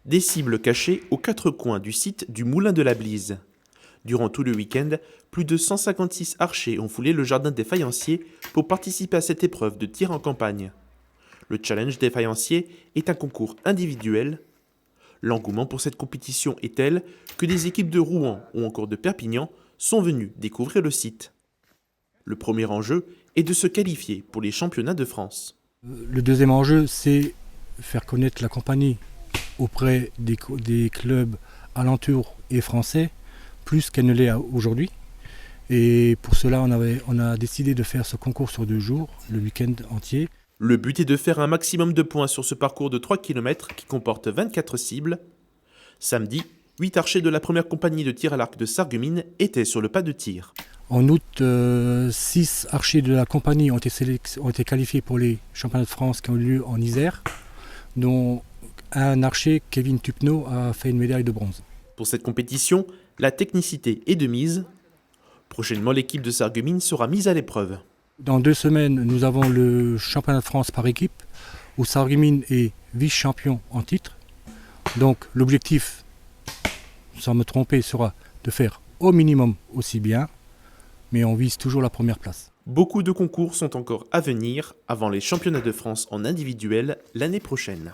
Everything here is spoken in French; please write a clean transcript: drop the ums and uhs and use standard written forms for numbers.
Des cibles cachées aux quatre coins du site du Moulin de la Blise. Durant tout le week-end, plus de 156 archers ont foulé le jardin des faïenciers pour participer à cette épreuve de tir en campagne. Le challenge des faïenciers est un concours individuel. L'engouement pour cette compétition est tel que des équipes de Rouen ou encore de Perpignan sont venues découvrir le site. Le premier enjeu est de se qualifier pour les championnats de France. Le deuxième enjeu, c'est faire connaître la compagnie auprès des clubs alentours et français, plus qu'elle ne l'est aujourd'hui. Et pour cela, on a décidé de faire ce concours sur 2 jours, le week-end entier. Le but est de faire un maximum de points sur ce parcours de 3 km qui comporte 24 cibles. Samedi, 8 archers de la première compagnie de tir à l'arc de Sarreguemines étaient sur le pas de tir. En août, 6 archers de la compagnie ont été qualifiés pour les championnats de France qui ont eu lieu en Isère, dont un archer, Kevin Tupneau, a fait une médaille de bronze. Pour cette compétition, la technicité est de mise. Prochainement, l'équipe de Sarreguemines sera mise à l'épreuve. Dans 2 semaines, nous avons le championnat de France par équipe, où Sarreguemines est vice-champion en titre. Donc l'objectif, sans me tromper, sera de faire au minimum aussi bien, mais on vise toujours la première place. Beaucoup de concours sont encore à venir avant les championnats de France en individuel l'année prochaine.